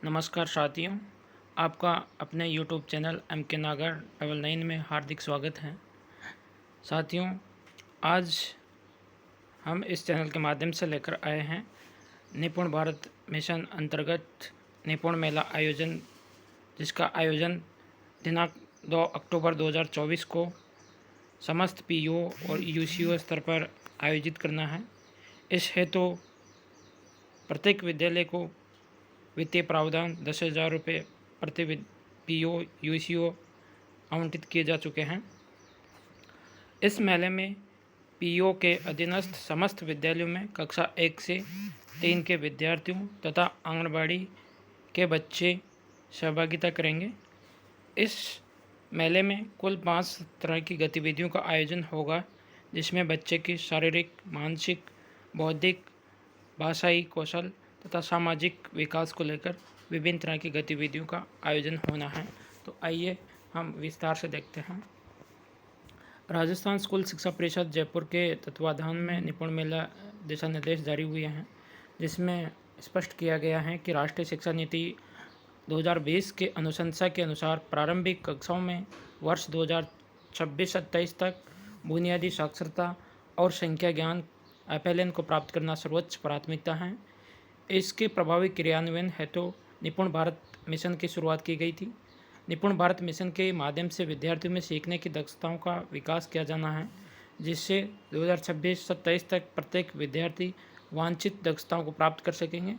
नमस्कार साथियों, आपका अपने YouTube चैनल एम के नागर डबल 9 में हार्दिक स्वागत है। साथियों, आज हम इस चैनल के माध्यम से लेकर आए हैं निपुण भारत मिशन अंतर्गत निपुण मेला आयोजन, जिसका आयोजन दिनांक 2 अक्टूबर 2024 को समस्त पीओ और यूसीओ स्तर पर आयोजित करना है। इस हेतु प्रत्येक विद्यालय को वित्तीय प्रावधान 10,000 रुपये प्रति पीओ यूसीओ आवंटित किए जा चुके हैं। इस मेले में पीओ के अधीनस्थ समस्त विद्यालयों में कक्षा 1 से 3 के विद्यार्थियों तथा आंगनबाड़ी के बच्चे सहभागिता करेंगे। इस मेले में कुल 5 तरह की गतिविधियों का आयोजन होगा, जिसमें बच्चे की शारीरिक, मानसिक, बौद्धिक, भाषाई कौशल तथा सामाजिक विकास को लेकर विभिन्न तरह की गतिविधियों का आयोजन होना है। तो आइए हम विस्तार से देखते हैं। राजस्थान स्कूल शिक्षा परिषद जयपुर के तत्वाधान में निपुण मेला दिशा निर्देश जारी हुए हैं, जिसमें स्पष्ट किया गया है कि राष्ट्रीय शिक्षा नीति 2020 के अनुशंसा के अनुसार प्रारंभिक कक्षाओं में वर्ष 2026-27 तक बुनियादी साक्षरता और संख्या ज्ञान FLN को प्राप्त करना सर्वोच्च प्राथमिकता है। इसके प्रभावी क्रियान्वयन हेतु निपुण भारत मिशन की शुरुआत की गई थी। निपुण भारत मिशन के माध्यम से विद्यार्थियों में सीखने की दक्षताओं का विकास किया जाना है, जिससे 2026-27 तक प्रत्येक विद्यार्थी वांछित दक्षताओं को प्राप्त कर सकेंगे।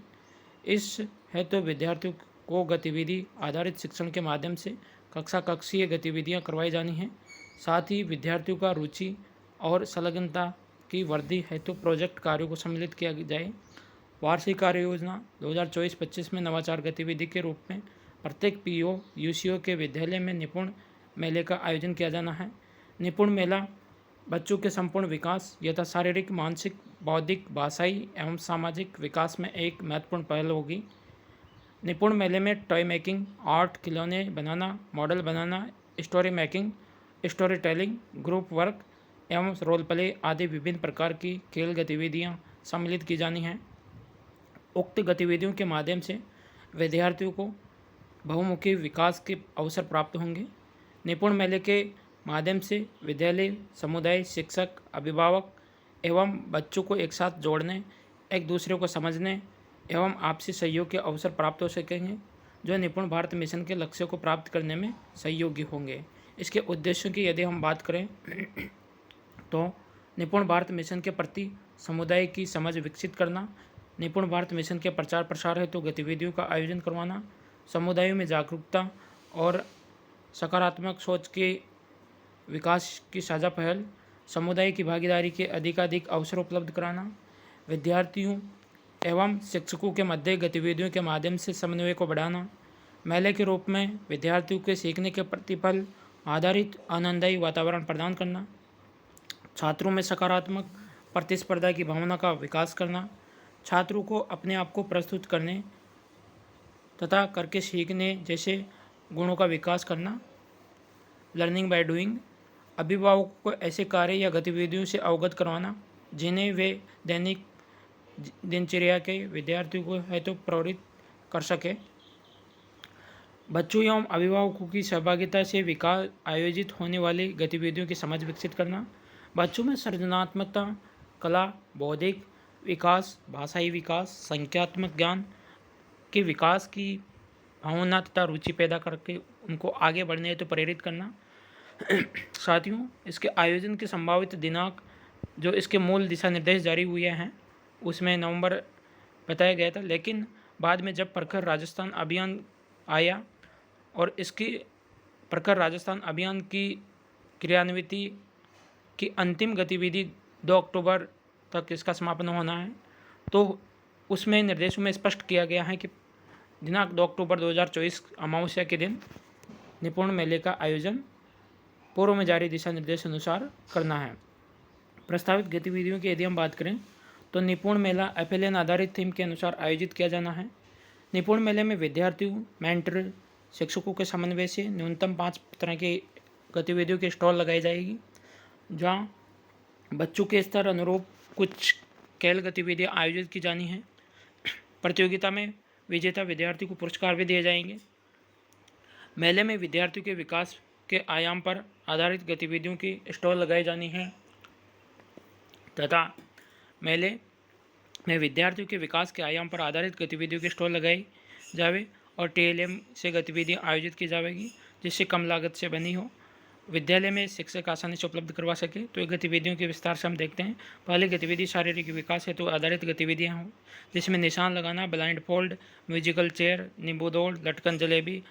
इस हेतु विद्यार्थियों को गतिविधि आधारित शिक्षण के माध्यम से कक्षा कक्षीय गतिविधियां करवाई जानी हैं। साथ ही विद्यार्थियों का रुचि और संलग्नता की वृद्धि हेतु प्रोजेक्ट कार्यों को सम्मिलित किया जाए। वार्षिक कार्य योजना 2024-25 में नवाचार गतिविधि के रूप में प्रत्येक पीओ यूसीओ के विद्यालय में निपुण मेले का आयोजन किया जाना है। निपुण मेला बच्चों के संपूर्ण विकास यथा शारीरिक, मानसिक, बौद्धिक, भाषाई एवं सामाजिक विकास में एक महत्वपूर्ण पहल होगी। निपुण मेले में टॉय मेकिंग, आर्ट, खिलौने बनाना, मॉडल बनाना, story making, story telling, group work एवं रोल प्ले आदि विभिन्न प्रकार की खेल गतिविधियां सम्मिलित की जानी हैं। उक्त गतिविधियों के माध्यम से विद्यार्थियों को बहुमुखी विकास के अवसर प्राप्त होंगे। निपुण मेले के माध्यम से विद्यालय, समुदाय, शिक्षक, अभिभावक एवं बच्चों को एक साथ जोड़ने, एक दूसरे को समझने एवं आपसी सहयोग के अवसर प्राप्त हो सकेंगे, जो निपुण भारत मिशन के लक्ष्यों को प्राप्त करने में सहयोगी होंगे। इसके उद्देश्यों की यदि हम बात करें तो निपुण भारत मिशन के प्रति समुदाय की समझ विकसित करना, निपुण भारत मिशन के प्रचार प्रसार हेतु गतिविधियों का आयोजन करवाना, समुदायों में जागरूकता और सकारात्मक सोच के विकास की साझा पहल, समुदाय की भागीदारी के अधिकाधिक अवसर उपलब्ध कराना, विद्यार्थियों एवं शिक्षकों के मध्य गतिविधियों के माध्यम से समन्वय को बढ़ाना, मेले के रूप में विद्यार्थियों के सीखने के प्रतिफल आधारित आनंददायी वातावरण प्रदान करना, छात्रों में सकारात्मक प्रतिस्पर्धा की भावना का विकास करना, छात्रों को अपने आप को प्रस्तुत करने तथा करके सीखने जैसे गुणों का विकास करना, लर्निंग बाय डूइंग, अभिभावकों को ऐसे कार्य या गतिविधियों से अवगत करवाना जिन्हें वे दैनिक दिनचर्या के विद्यार्थियों को हेतु प्रवृत्त कर सके, बच्चों एवं अभिभावकों की सहभागिता से विकास आयोजित होने वाली गतिविधियों की समझ विकसित करना, बच्चों में सृजनात्मकता, कला, बौद्धिक विकास, भाषाई विकास, संख्यात्मक ज्ञान के विकास की भावना तथा रुचि पैदा करके उनको आगे बढ़ने हेतु प्रेरित करना। साथियों, इसके आयोजन के संभावित दिनांक जो इसके मूल दिशा निर्देश जारी हुए हैं उसमें नवंबर बताया गया था, लेकिन बाद में जब प्रखर राजस्थान अभियान आया और इसकी प्रखर राजस्थान अभियान की क्रियान्विति की अंतिम गतिविधि 2 अक्टूबर तक इसका समापन होना है, तो उसमें निर्देशों में स्पष्ट किया गया है कि दिनांक 2 अक्टूबर 2024 अमावस्या के दिन निपुण मेले का आयोजन पूर्व में जारी दिशा निर्देश अनुसार करना है। प्रस्तावित गतिविधियों की यदि हम बात करें तो निपुण मेला FLN आधारित थीम के अनुसार आयोजित किया जाना है। निपुण मेले में विद्यार्थियों, मेंटर, शिक्षकों के समन्वय से न्यूनतम 5 तरह की गतिविधियों की स्टॉल लगाई जाएगी, जहाँ बच्चों के स्तर अनुरूप कुछ खेल गतिविधियाँ आयोजित की जानी हैं। प्रतियोगिता में विजेता विद्यार्थी को पुरस्कार भी दिए जाएंगे। मेले में विद्यार्थियों के विकास के आयाम पर आधारित गतिविधियों की स्टॉल लगाई जानी है तथा मेले में विद्यार्थियों के विकास के आयाम पर आधारित गतिविधियों की स्टॉल लगाई जावे और टीएलएम से गतिविधियां आयोजित की जाएगी जिससे कम लागत से बनी हो, विद्यालय में शिक्षक आसानी से उपलब्ध करवा सके। तो ये गतिविधियों के विस्तार से हम देखते हैं। पहली गतिविधि शारीरिक विकास हेतु आधारित गतिविधियां हों जिसमें निशान लगाना, ब्लाइंड फोल्ड, म्यूजिकल चेयर, नींबू दौड़, लटकन जलेबी,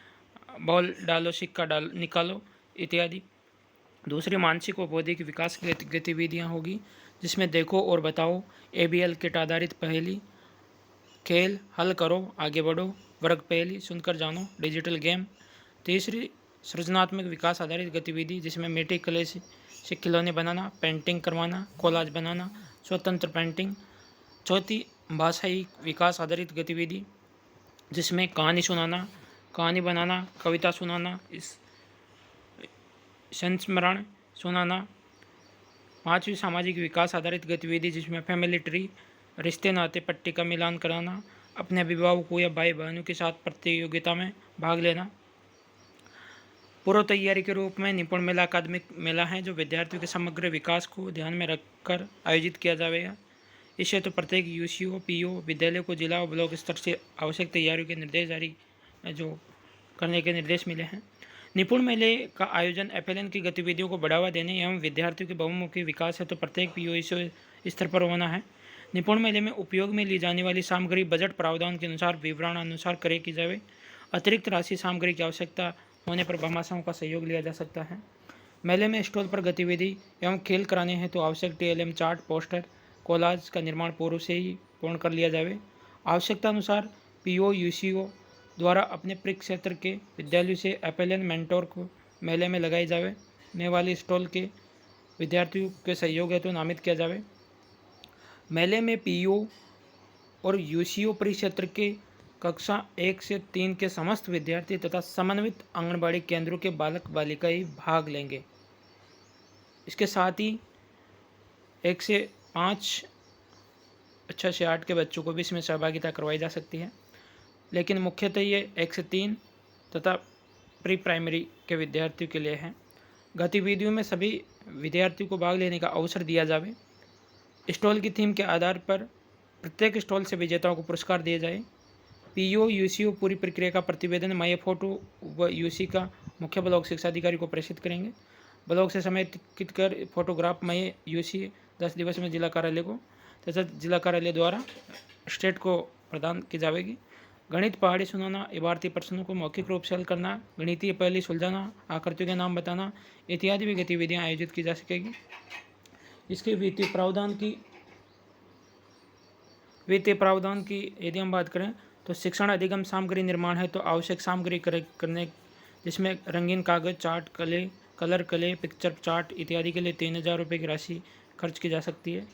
बॉल डालो सिक्का डाल निकालो इत्यादि। दूसरी मानसिक व बौद्धिक विकास की गतिविधियाँ होगी जिसमें देखो और बताओ, ABL किट आधारित पहेली, खेल, हल करो, आगे बढ़ो, वर्ग पहेली, सुनकर जानो, डिजिटल गेम। तीसरी सृजनात्मक विकास आधारित गतिविधि जिसमें मिट्टी कले से खिलौने बनाना, पेंटिंग करवाना, कोलाज बनाना, स्वतंत्र पेंटिंग। चौथी भाषाई विकास आधारित गतिविधि जिसमें कहानी सुनाना, कहानी बनाना, कविता सुनाना, इस संस्मरण सुनाना। पांचवी सामाजिक विकास आधारित गतिविधि जिसमें फैमिली ट्री, रिश्ते नाते पट्टी का मिलान कराना, अपने अभिभावकों या भाई बहनों के साथ प्रतियोगिता में भाग लेना। पूर्व तैयारी के रूप में निपुण मेला अकादमिक मेला है जो विद्यार्थियों के समग्र विकास को ध्यान में रखकर आयोजित किया जाएगा। इससे तो प्रत्येक UCO PO विद्यालय को जिला और ब्लॉक स्तर से आवश्यक तैयारियों के निर्देश जारी जो करने के निर्देश मिले हैं। निपुण मेले का आयोजन FLN की गतिविधियों को बढ़ावा देने एवं विद्यार्थियों के बहुमुखी विकास है तो प्रत्येक PO स्तर पर होना है। निपुण मेले में उपयोग में ली जाने वाली सामग्री बजट प्रावधान के अनुसार विवरणानुसार क्रय की जाए। अतिरिक्त राशि सामग्री की आवश्यकता होने पर भामाशाहों का सहयोग लिया जा सकता है। मेले में स्टॉल पर गतिविधि एवं खेल कराने हैं तो आवश्यक TLM चार्ट, पोस्टर, कोलाज का निर्माण पूर्व से ही पूर्ण कर लिया जाए। आवश्यकता अनुसार PO UCO द्वारा अपने परिक्षेत्र के विद्यालयों से FLN मेंटोर को मेले में लगाई जाने वाली स्टॉल के विद्यार्थियों के सहयोग हेतु नामित किया जाए। मेले में PO और UCO परिक्षेत्र के कक्षा 1 से 3 के समस्त विद्यार्थी तथा समन्वित आंगनबाड़ी केंद्रों के बालक बालिकाएं भाग लेंगे। इसके साथ ही 1 से 5, 6 से 8 के बच्चों को भी इसमें सहभागिता करवाई जा सकती है, लेकिन मुख्यतः ये 1 से 3 तथा प्री प्राइमरी के विद्यार्थियों के लिए है। गतिविधियों में सभी विद्यार्थियों को भाग लेने का अवसर दिया जाए। स्टॉल की थीम के आधार पर प्रत्येक स्टॉल से विजेताओं को पुरस्कार दिए जाए। PO UCO पूरी प्रक्रिया का प्रतिवेदन माय फोटो व UC का मुख्य ब्लॉक शिक्षा अधिकारी को प्रेषित करेंगे। ब्लॉक से समेकित कर फोटोग्राफ माय UC 10 दिवस में जिला कार्यालय को तथा जिला कार्यालय द्वारा स्टेट को प्रदान की जाएगी। गणित पहाड़ी सुनाना, इबारती प्रश्नों को मौखिक रूप से हल करना, गणितीय पहेली सुलझाना, आकृतियों के नाम बताना इत्यादि भी गतिविधियाँ आयोजित की जा सकेगी। इसके वित्तीय प्रावधान की यदि हम बात करें तो शिक्षण अधिगम सामग्री निर्माण है तो आवश्यक सामग्री करने जिसमें रंगीन कागज, चार्ट, कलर कले, पिक्चर चार्ट इत्यादि के लिए 3000 रुपये की राशि खर्च की जा सकती है।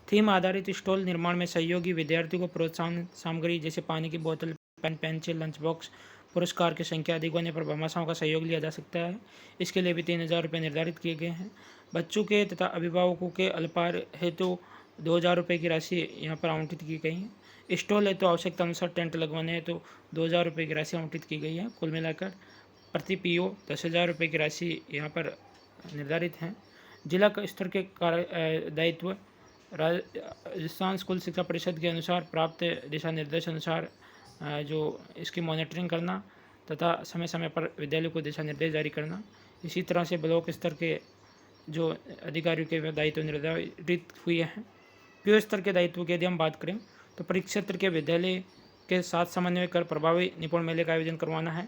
थीम आधारित स्टॉल निर्माण में सहयोगी विद्यार्थियों को प्रोत्साहन सामग्री जैसे पानी की बोतल, पेन, पेंसिल, लंच बॉक्स, पुरस्कार की संख्या अधिक होने पर भामाशाहों का सहयोग लिया जा सकता है। इसके लिए भी 3000 रुपये निर्धारित किए गए हैं। बच्चों के तथा अभिभावकों के अल्पाहार हेतु 2000 रुपये की राशि यहाँ पर आवंटित की गई है। स्टॉल है तो आवश्यकता अनुसार टेंट लगवाने हैं तो 2000 रुपये की राशि आवंटित की गई है। कुल मिलाकर प्रति PO 10,000 रुपये की राशि यहाँ पर निर्धारित है। जिला स्तर के दायित्व राजस्थान स्कूल शिक्षा परिषद के अनुसार प्राप्त दिशा निर्देश अनुसार जो इसकी मॉनिटरिंग करना तथा समय समय पर विद्यालय को दिशा निर्देश जारी करना। इसी तरह से ब्लॉक स्तर के जो अधिकारियों के दायित्व निर्धारित हुए हैं। PO स्तर के दायित्व की यदि हम बात करें तो परिक्षेत्र के विद्यालय के साथ समन्वय कर प्रभावी निपुण मेले का आयोजन करवाना है।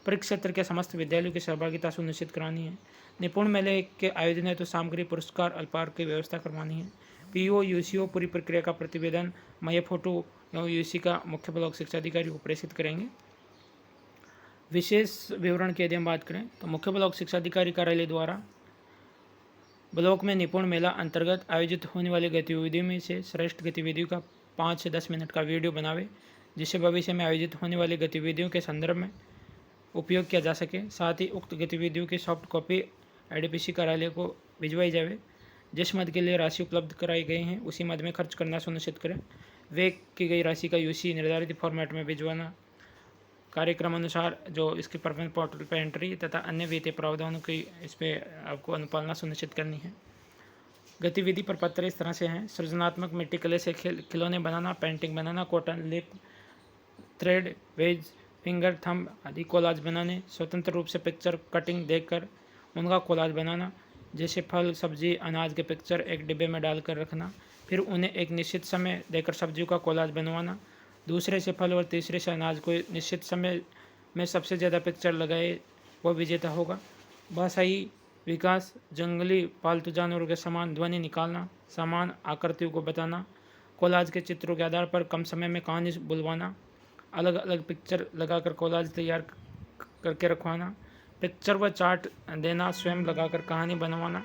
परिक्षेत्र के समस्त विद्यालयों की सहभागिता सुनिश्चित करानी है। निपुण मेले के आयोजन है तो सामग्री, पुरस्कार, अल्पाहार की व्यवस्था करवानी है। PO UCO पूरी प्रक्रिया का प्रतिवेदन माय फोटो एवं UC का मुख्य ब्लॉक शिक्षा अधिकारी को प्रेषित करेंगे। विशेष विवरण की यदि हम बात करें तो मुख्य ब्लॉक शिक्षा अधिकारी कार्यालय द्वारा ब्लॉक में निपुण मेला अंतर्गत आयोजित होने वाली गतिविधियों में से श्रेष्ठ गतिविधियों का 5 से 10 मिनट का वीडियो बनावे जिससे भविष्य में आयोजित होने वाली गतिविधियों के संदर्भ में उपयोग किया जा सके। साथ ही उक्त गतिविधियों की सॉफ्ट कॉपी IDPC कार्यालय को भिजवाई जाए। जिस मद के लिए राशि उपलब्ध कराई गई हैं उसी मद में खर्च करना सुनिश्चित करें। व्यय की गई राशि का UC निर्धारित फॉर्मेट में भिजवाना कार्यक्रम अनुसार जो इसके परफॉर्मेंस पोर्टल पर एंट्री तथा अन्य वित्तीय प्रावधानों की इस पर आपको अनुपालना सुनिश्चित करनी है। गतिविधि प्रपत्र इस तरह से हैं: सृजनात्मक मिट्टी कले से खिलौने बनाना, पेंटिंग बनाना, कॉटन लिप, थ्रेड, वेज, फिंगर, थंब आदि कोलाज बनाने, स्वतंत्र रूप से पिक्चर कटिंग देखकर उनका कोलाज बनाना, जैसे फल, सब्जी, अनाज के पिक्चर एक डिब्बे में डालकर रखना, फिर उन्हें एक निश्चित समय देकर सब्जियों का कोलाज बनवाना, दूसरे से फल और तीसरे से अनाज को निश्चित समय में सबसे ज़्यादा पिक्चर लगाए वो विजेता होगा। भाषाई विकास, जंगली पालतू जानवरों के समान ध्वनि निकालना, समान आकृतियों को बताना, कोलाज के चित्रों के आधार पर कम समय में कहानी बुलवाना, अलग अलग पिक्चर लगाकर कोलाज तैयार करके रखवाना, पिक्चर व चार्ट देना, स्वयं लगाकर कहानी बनवाना।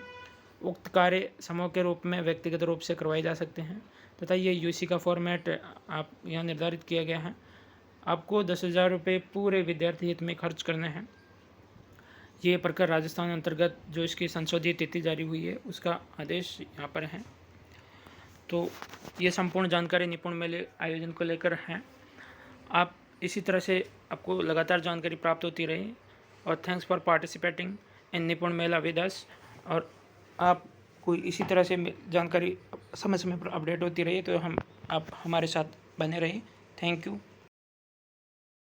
उक्त कार्य समूह के रूप में व्यक्तिगत रूप से करवाए जा सकते हैं तथा ये यूसी का फॉर्मेट आप यहाँ निर्धारित किया गया है। आपको 10,000 रुपये पूरे विद्यार्थी हित में खर्च करने हैं। ये प्रकार राजस्थान अंतर्गत जो इसकी संशोधित तिथि जारी हुई है उसका आदेश यहाँ पर है। तो ये संपूर्ण जानकारी निपुण मेले आयोजन को लेकर है। आप इसी तरह से आपको लगातार जानकारी प्राप्त होती रही और थैंक्स फॉर पार्टिसिपेटिंग इन निपुण मेला विद अस। और आप कोई इसी तरह से जानकारी समय समय पर अपडेट होती रही तो आप हमारे साथ बने रहिए। Thank you.